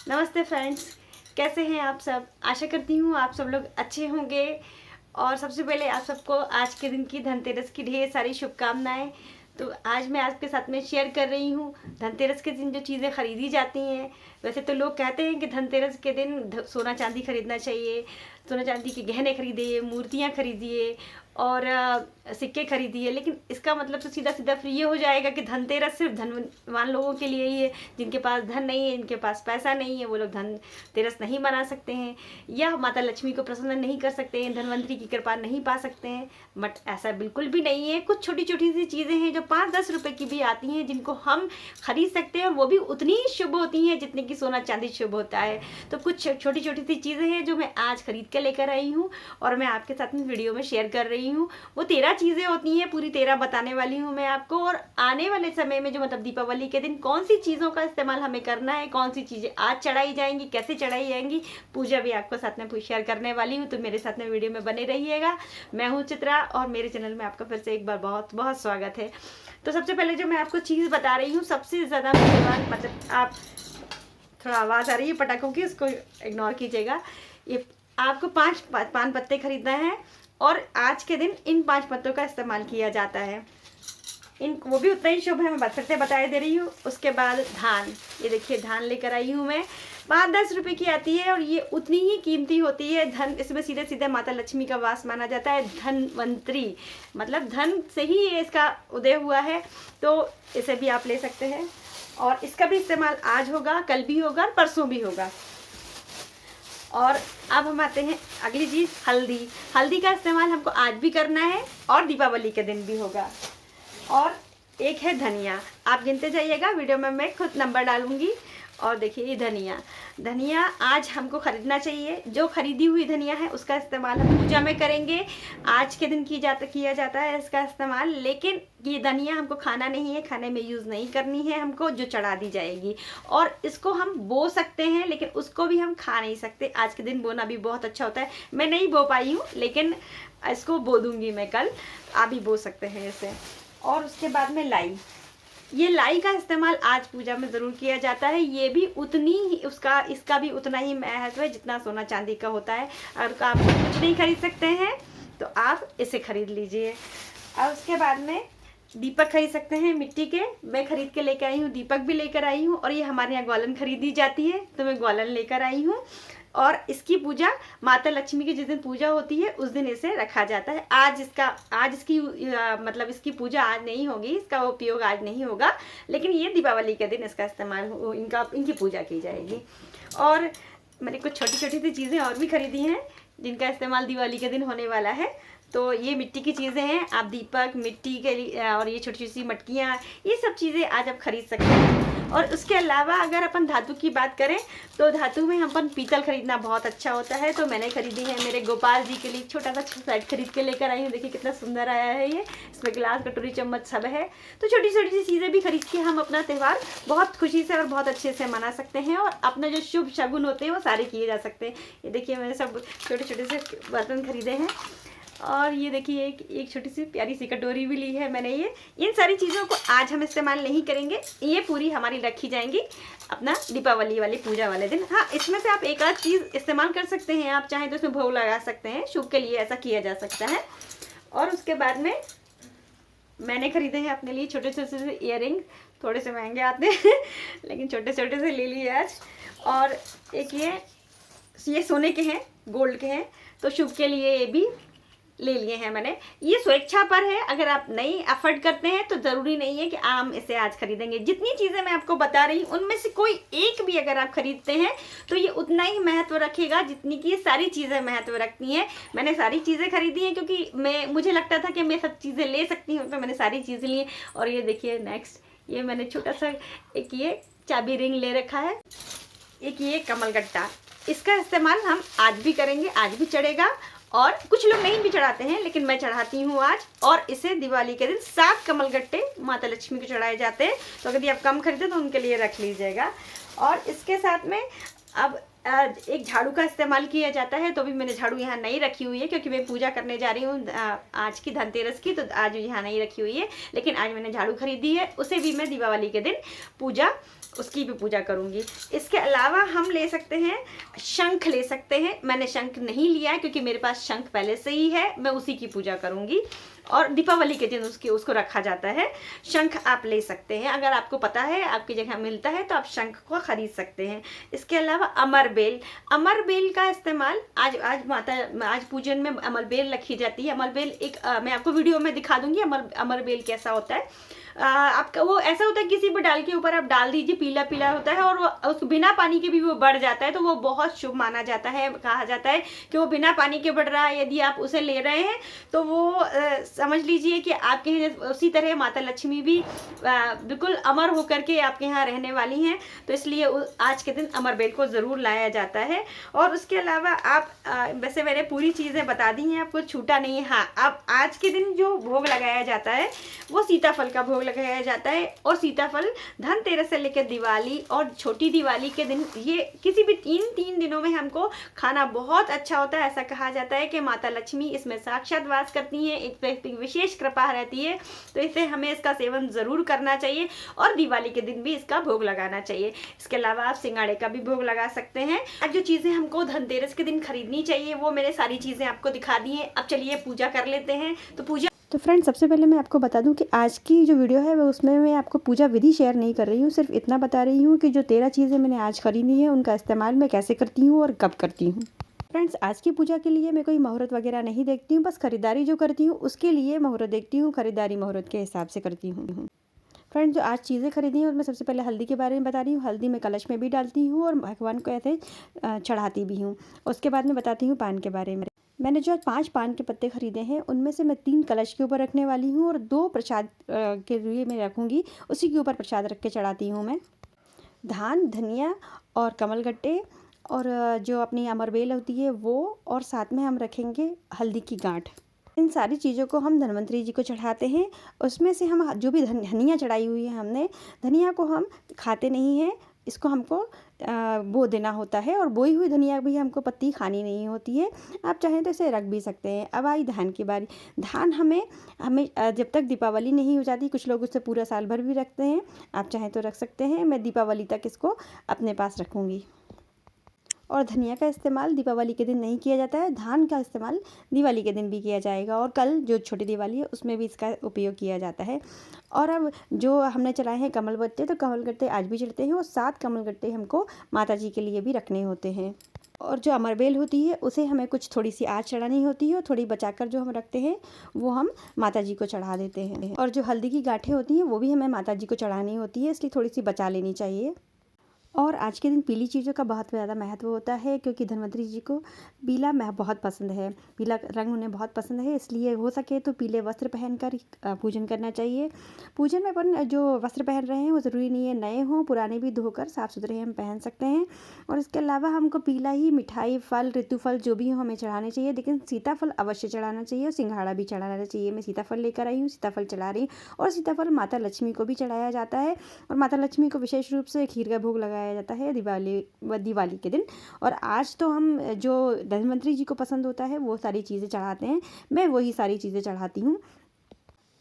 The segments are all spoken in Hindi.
नमस्ते फ्रेंड्स, कैसे हैं आप सब। आशा करती हूँ आप सब लोग अच्छे होंगे। और सबसे पहले आप सबको आज के दिन की धनतेरस की ढेर सारी शुभकामनाएं। तो आज मैं आपके साथ में शेयर कर रही हूँ धनतेरस के दिन जो चीज़ें खरीदी जाती हैं। वैसे तो लोग कहते हैं कि धनतेरस के दिन सोना चांदी खरीदना चाहिए, सोना चांदी के गहने खरीदिए, मूर्तियाँ खरीदिए और सिक्के खरीदिए, लेकिन इसका मतलब तो सीधा सीधा फिर ये हो जाएगा कि धनतेरस सिर्फ धनवान लोगों के लिए ही है। जिनके पास धन नहीं है, जिनके पास पैसा नहीं है, वो लोग धनतेरस नहीं मना सकते हैं या माता लक्ष्मी को प्रसन्न नहीं कर सकते हैं, धनवंतरी की कृपा नहीं पा सकते हैं। बट ऐसा बिल्कुल भी नहीं है। कुछ छोटी छोटी सी चीज़ें हैं जो 5-10 रुपए की भी आती हैं, जिनको हम खरीद सकते हैं और वो भी उतनी ही शुभ होती हैं जितनी कि सोना चांदी शुभ होता है। तो कुछ छोटी छोटी सी चीज़ें हैं जो मैं आज खरीद के लेकर आई हूँ और मैं आपके साथ में वीडियो में शेयर कर रही हूँ। वो 13 चीज़ें होती हैं, पूरी 13 बताने वाली हूँ मैं आपको। और आने वाले समय में जो मतलब दीपावली के दिन कौन सी चीज़ों का इस्तेमाल हमें करना है, कौन सी चीज़ें आज चढ़ाई जाएंगी, कैसे चढ़ाई जाएंगी, पूजा भी आपको साथ में शेयर करने वाली हूँ। तो मेरे साथ में वीडियो में बने रहिएगा। मैं हूँ चित्रा और मेरे चैनल में आपका फिर से एक बार बहुत बहुत स्वागत है। तो सबसे पहले जो मैं आपको चीज़ बता रही हूँ, सबसे ज़्यादा मूल्यवान, मतलब आप थोड़ा आवाज़ आ रही है पटाखों की, उसको इग्नोर कीजिएगा। ये आपको 5 पान पत्ते खरीदना है और आज के दिन इन 5 पत्तों का इस्तेमाल किया जाता है। वो भी उतना ही शुभ है, मैं फिर से बताए दे रही हूँ। उसके बाद धान, ये देखिए धान लेकर आई हूँ मैं, 5-10 रुपए की आती है और ये उतनी ही कीमती होती है। धन, इसमें सीधे सीधे माता लक्ष्मी का वास माना जाता है। धनवंतरी मतलब धन से ही ये इसका उदय हुआ है, तो इसे भी आप ले सकते हैं। और इसका भी इस्तेमाल आज होगा, कल भी होगा और परसों भी होगा। और अब हम आते हैं अगली चीज़, हल्दी। हल्दी का इस्तेमाल हमको आज भी करना है और दीपावली के दिन भी होगा। और एक है धनिया, आप गिनते जाइएगा, वीडियो में मैं खुद नंबर डालूंगी। और देखिए ये धनिया आज हमको खरीदना चाहिए। जो खरीदी हुई धनिया है उसका इस्तेमाल हम पूजा में करेंगे। आज के दिन किया जाता है इसका इस्तेमाल, लेकिन ये धनिया हमको खाना नहीं है, खाने में यूज़ नहीं करनी है हमको, जो चढ़ा दी जाएगी। और इसको हम बो सकते हैं, लेकिन उसको भी हम खा नहीं सकते। आज के दिन बोना भी बहुत अच्छा होता है। मैं नहीं बो पाई हूँ, लेकिन इसको बो दूंगी मैं कल। आप भी बो सकते हैं इसे। और उसके बाद में लाई, ये लाई का इस्तेमाल आज पूजा में ज़रूर किया जाता है। ये भी उतनी ही इसका भी उतना ही महत्व है जितना सोना चांदी का होता है। अगर आप कुछ नहीं खरीद सकते हैं तो आप इसे खरीद लीजिए। और उसके बाद में दीपक खरीद सकते हैं मिट्टी के। मैं खरीद के लेकर आई हूँ, दीपक भी लेकर आई हूँ। और ये हमारे यहाँ ग्वालन खरीदी जाती है, तो मैं ग्वालन लेकर आई हूँ। और इसकी पूजा माता लक्ष्मी की जिस दिन पूजा होती है उस दिन इसे रखा जाता है। आज इसकी मतलब इसकी पूजा आज नहीं होगी, इसका उपयोग आज नहीं होगा, लेकिन ये दीपावली के दिन इसका इस्तेमाल इनकी पूजा की जाएगी। और मैंने कुछ छोटी छोटी सी चीज़ें और भी खरीदी हैं जिनका इस्तेमाल दिवाली के दिन होने वाला है। तो ये मिट्टी की चीज़ें हैं, आप दीपक, मिट्टी के लिए और ये छोटी छोटी सी मटकियाँ, ये सब चीज़ें आज आप खरीद सकते हैं। और उसके अलावा अगर अपन धातु की बात करें तो धातु में अपन पीतल खरीदना बहुत अच्छा होता है। तो मैंने खरीदी है मेरे गोपाल जी के लिए छोटा सा सेट खरीद के लेकर आई हूँ। देखिए कितना सुंदर आया है ये, इसमें गिलास, कटोरी, चम्मच सब है। तो छोटी छोटी सी चीज़ें भी खरीद के हम अपना त्यौहार बहुत खुशी से और बहुत अच्छे से मना सकते हैं और अपना जो शुभ शगुन होते हैं वो सारे किए जा सकते हैं। ये देखिए मैंने सब छोटे छोटे से बर्तन खरीदे हैं। और ये देखिए एक छोटी सी प्यारी सी कटोरी भी ली है मैंने। ये इन सारी चीज़ों को आज हम इस्तेमाल नहीं करेंगे, ये पूरी हमारी रखी जाएंगी अपना दीपावली वाली पूजा वाले दिन। हाँ, इसमें से आप एक आध चीज़ इस्तेमाल कर सकते हैं, आप चाहें तो इसमें भोग लगा सकते हैं, शुभ के लिए ऐसा किया जा सकता है। और उसके बाद में मैंने खरीदे हैं अपने लिए छोटे छोटे से ईयरिंग, थोड़े से महंगे आते हैं लेकिन छोटे छोटे से ले लिए आज। और एक ये सोने के हैं, गोल्ड के हैं, तो शुभ के लिए ये भी ले लिए हैं मैंने। ये स्वेच्छा पर है, अगर आप नहीं अफोर्ड करते हैं तो ज़रूरी नहीं है कि हम इसे आज खरीदेंगे। जितनी चीज़ें मैं आपको बता रही हूँ उनमें से कोई एक भी अगर आप खरीदते हैं तो ये उतना ही महत्व रखेगा जितनी कि ये सारी चीज़ें महत्व रखती हैं। मैंने सारी चीज़ें खरीदी हैं क्योंकि मुझे लगता था कि मैं सब चीज़ें ले सकती हूँ, तो मैंने सारी चीज़ें ली। और ये देखिए नेक्स्ट, ये मैंने छोटा सा एक ये चाबी रिंग ले रखा है, एक ये कमल गट्टा। इसका इस्तेमाल हम आज भी करेंगे, आज भी चढ़ेगा। और कुछ लोग नहीं भी चढ़ाते हैं, लेकिन मैं चढ़ाती हूँ आज। और इसे दिवाली के दिन 7 कमल गट्टे माता लक्ष्मी को चढ़ाए जाते हैं, तो अगर आप कम खरीदे तो उनके लिए रख लीजिएगा। और इसके साथ में अब एक झाड़ू का इस्तेमाल किया जाता है, तो भी मैंने झाड़ू यहाँ नहीं रखी हुई है क्योंकि मैं पूजा करने जा रही हूँ आज की धनतेरस की, तो आज यहाँ नहीं रखी हुई है। लेकिन आज मैंने झाड़ू खरीदी है, उसे भी मैं दीपावली के दिन पूजा उसकी भी पूजा करूँगी। इसके अलावा हम ले सकते हैं, शंख ले सकते हैं। मैंने शंख नहीं लिया है क्योंकि मेरे पास शंख पहले से ही है, मैं उसी की पूजा करूँगी। और दीपावली के दिन उसको रखा जाता है। शंख आप ले सकते हैं, अगर आपको पता है आपकी जगह मिलता है तो आप शंख को खरीद सकते हैं। इसके अलावा अमर बेल का इस्तेमाल आज पूजन में अमर बेल रखी जाती है। अमर बेल मैं आपको वीडियो में दिखा दूंगी अमर बेल कैसा होता है। आपका वो ऐसा होता है, किसी भी डाल के ऊपर आप डाल दीजिए, पीला पीला होता है और वो उस बिना पानी के भी वो बढ़ जाता है, तो वो बहुत शुभ माना जाता है। कहा जाता है कि वो बिना पानी के बढ़ रहा है, यदि आप उसे ले रहे हैं तो वो समझ लीजिए कि आपके यहाँ उसी तरह माता लक्ष्मी भी बिल्कुल अमर होकर के आपके यहाँ रहने वाली हैं। तो इसलिए आज के दिन अमर बेल को ज़रूर लाया जाता है। और उसके अलावा आप वैसे मैंने पूरी चीज़ें बता दी हैं, आपको छूटा नहीं है। हाँ, अब आज के दिन जो भोग लगाया जाता है वो सीताफल का भोग लगाया जाता है। और सीताफल धनतेरस से लेकर दिवाली और छोटी दिवाली के दिन, ये किसी भी तीन दिनों में हमको खाना बहुत अच्छा होता है। ऐसा कहा जाता है कि माता लक्ष्मी इसमें साक्षात वास करती हैं, एक विशेष कृपा रहती है, तो इसे हमें इसका सेवन ज़रूर करना चाहिए और दिवाली के दिन भी इसका भोग लगाना चाहिए। इसके अलावा आप सिंगाड़े का भी भोग लगा सकते हैं। अब जो चीज़ें हमको धनतेरस के दिन खरीदनी चाहिए वो मैंने सारी चीज़ें आपको दिखा दी हैं। अब चलिए पूजा कर लेते हैं। तो फ्रेंड्स, सबसे पहले मैं आपको बता दूं कि आज की जो वीडियो है वो उसमें मैं आपको पूजा विधि शेयर नहीं कर रही हूँ, सिर्फ इतना बता रही हूँ कि जो 13 चीज़ें मैंने आज खरीदी है उनका इस्तेमाल मैं कैसे करती हूँ और कब करती हूँ। फ्रेंड्स, आज की पूजा के लिए मैं कोई मुहूर्त वगैरह नहीं देखती हूँ, बस खरीदारी जो करती हूँ उसके लिए मुहूर्त देखती हूँ, खरीदारी मुहूर्त के हिसाब से करती हूँ। फ्रेंड्स, जो आज चीज़ें खरीदी हैं उसमें सबसे पहले हल्दी के बारे में बता रही हूँ। हल्दी मैं कलश में भी डालती हूँ और भगवान को ऐसे चढ़ाती भी हूँ। उसके बाद में बताती हूँ पान के बारे में। मैंने जो आज 5 पान के पत्ते खरीदे हैं उनमें से मैं 3 कलश के ऊपर रखने वाली हूँ और 2 प्रसाद के लिए मैं रखूँगी, उसी के ऊपर प्रसाद रख के चढ़ाती हूँ मैं। धान, धनिया और कमलगट्टे और जो अपनी अमरबेल होती है वो, और साथ में हम रखेंगे हल्दी की गांठ। इन सारी चीज़ों को हम धन्वंतरी जी को चढ़ाते हैं। उसमें से हम जो भी धनिया चढ़ाई हुई है, हमने धनिया को हम खाते नहीं हैं, इसको हमको बो देना होता है। और बोई हुई धनिया भी हमको पत्ती खानी नहीं होती है, आप चाहें तो इसे रख भी सकते हैं। अब आई धान की बारी। धान हमें जब तक दीपावली नहीं हो जाती, कुछ लोग उससे पूरा साल भर भी रखते हैं, आप चाहें तो रख सकते हैं। मैं दीपावली तक इसको अपने पास रखूँगी। और धनिया का इस्तेमाल दीपावली के दिन नहीं किया जाता है, धान का इस्तेमाल दिवाली के दिन भी किया जाएगा और कल जो छोटी दिवाली है उसमें भी इसका उपयोग किया जाता है। और अब जो हमने चलाए हैं कमलगट्टे, तो कमलगट्टे आज भी चढ़ते हैं और 7 कमलगट्टे हमको माता जी के लिए भी रखने होते हैं। और जो अमरबेल होती है उसे हमें कुछ थोड़ी सी आज चढ़ानी होती है और थोड़ी बचाकर जो हम रखते हैं वो हम माता जी को चढ़ा देते हैं। और जो हल्दी की गांठें होती हैं वो भी हमें माता जी को चढ़ानी होती है, इसलिए थोड़ी सी बचा लेनी चाहिए। और आज के दिन पीली चीज़ों का बहुत ज़्यादा महत्व होता है, क्योंकि धन्वंतरी जी को पीला बहुत पसंद है, पीला रंग उन्हें बहुत पसंद है, इसलिए हो सके तो पीले वस्त्र पहनकर पूजन करना चाहिए। पूजन में अपन जो वस्त्र पहन रहे हैं वो ज़रूरी नहीं है नए हों, पुराने भी धोकर साफ़ सुथरे हम पहन सकते हैं। और इसके अलावा हमको पीला ही मिठाई, फल, ऋतुफल जो भी हो हमें चढ़ाने चाहिए, लेकिन सीताफल अवश्य चढ़ाना चाहिए और सिंघाड़ा भी चढ़ाना चाहिए। मैं सीताफल लेकर आई हूँ, सीताफल चढ़ा रही हूँ। और सीताफल माता लक्ष्मी को भी चढ़ाया जाता है और माता लक्ष्मी को विशेष रूप से खीर का भोग लगाया जाता है दिवाली के दिन। और आज तो हम जो धन्वंतरी जी को पसंद होता है वो सारी चीज़ें चढ़ाते हैं, मैं वही सारी चीज़ें चढ़ाती हूँ।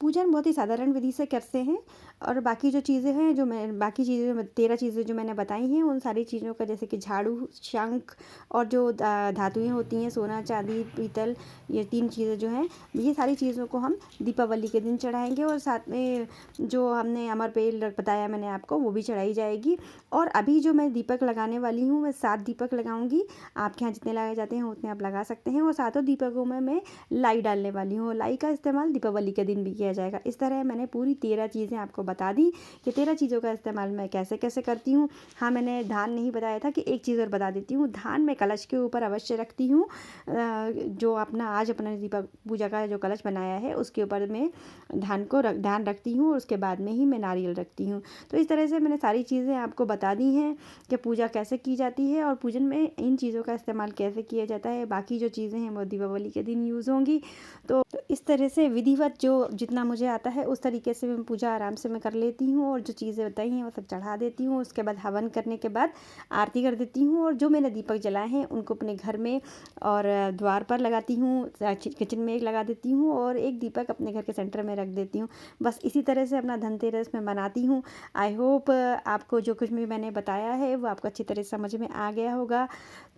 पूजन बहुत ही साधारण विधि से करते हैं। और बाकी जो चीज़ें हैं, जो मैं बाकी चीज़ें 13 चीज़ें जो मैंने बताई हैं, उन सारी चीज़ों का, जैसे कि झाड़ू, शंख और जो धातुएं होती हैं, सोना, चांदी, पीतल, ये 3 चीज़ें जो हैं, ये सारी चीज़ों को हम दीपावली के दिन चढ़ाएंगे। और साथ में जो हमने अमरबेल बताया मैंने आपको, वो भी चढ़ाई जाएगी। और अभी जो मैं दीपक लगाने वाली हूँ, मैं 7 दीपक लगाऊंगी। आपके यहाँ जितने लगाए जाते हैं उतने आप लगा सकते हैं। और 7 दीपकों में मैं लाई डालने वाली हूँ। लाई का इस्तेमाल दीपावली के दिन भी किया जाएगा। इस तरह मैंने पूरी 13 चीज़ें आपको बता दी कि 13 चीज़ों का इस्तेमाल मैं कैसे कैसे करती हूँ। हाँ, मैंने धान नहीं बताया था, कि एक चीज़ और बता देती हूँ। धान मैं कलश के ऊपर अवश्य रखती हूँ। जो आज अपना दीपक पूजा का जो कलश बनाया है उसके ऊपर मैं धान रखती हूँ और उसके बाद में ही मैं नारियल रखती हूँ। तो इस तरह से मैंने सारी चीज़ें आपको बता दी हैं कि पूजा कैसे की जाती है और पूजन में इन चीज़ों का इस्तेमाल कैसे किया जाता है। बाकी जो चीज़ें हैं वो दीपावली के दिन यूज़ होंगी। तो इस तरह से विधिवत जो जितना जितना मुझे आता है उस तरीके से मैं पूजा आराम से मैं कर लेती हूँ, और जो चीज़ें बताई हैं वो सब चढ़ा देती हूँ। उसके बाद हवन करने के बाद आरती कर देती हूँ, और जो मैंने दीपक जलाए हैं उनको अपने घर में और द्वार पर लगाती हूँ, किचन में एक लगा देती हूँ, और एक दीपक अपने घर के सेंटर में रख देती हूँ। बस इसी तरह से अपना धनतेरस मैं मनाती हूँ। आई होप आपको जो कुछ भी मैंने बताया है वो आपको अच्छी तरह से समझ में आ गया होगा।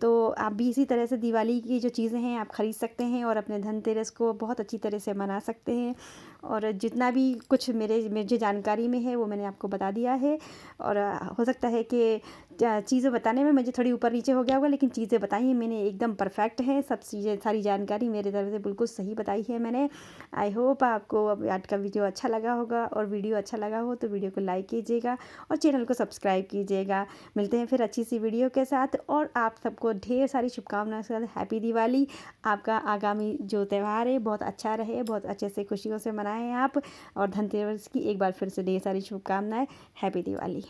तो आप भी इसी तरह से दिवाली की जो चीज़ें हैं आप ख़रीद सकते हैं और अपने धनतेरस को बहुत अच्छी तरह से मना सकते हैं। और जितना भी कुछ मुझे जानकारी में है वो मैंने आपको बता दिया है। और हो सकता है कि चीज़ें बताने में मुझे थोड़ी ऊपर नीचे हो गया होगा, लेकिन चीज़ें बताई हैं मैंने एकदम परफेक्ट हैं। सब चीज़ें, सारी जानकारी मेरे तरफ से बिल्कुल सही बताई है मैंने। आई होप आपको आज का वीडियो अच्छा लगा होगा, और वीडियो अच्छा लगा हो तो वीडियो को लाइक कीजिएगा और चैनल को सब्सक्राइब कीजिएगा। मिलते हैं फिर अच्छी सी वीडियो के साथ, और आप सबको ढेर सारी शुभकामनाएं के साथ हैप्पी दिवाली। आपका आगामी जो त्यौहार है बहुत अच्छा रहे, बहुत अच्छे से खुशियों से मनाएं आप, और धनतेरस की एक बार फिर से ढेर सारी शुभकामनाएं। हैप्पी दिवाली।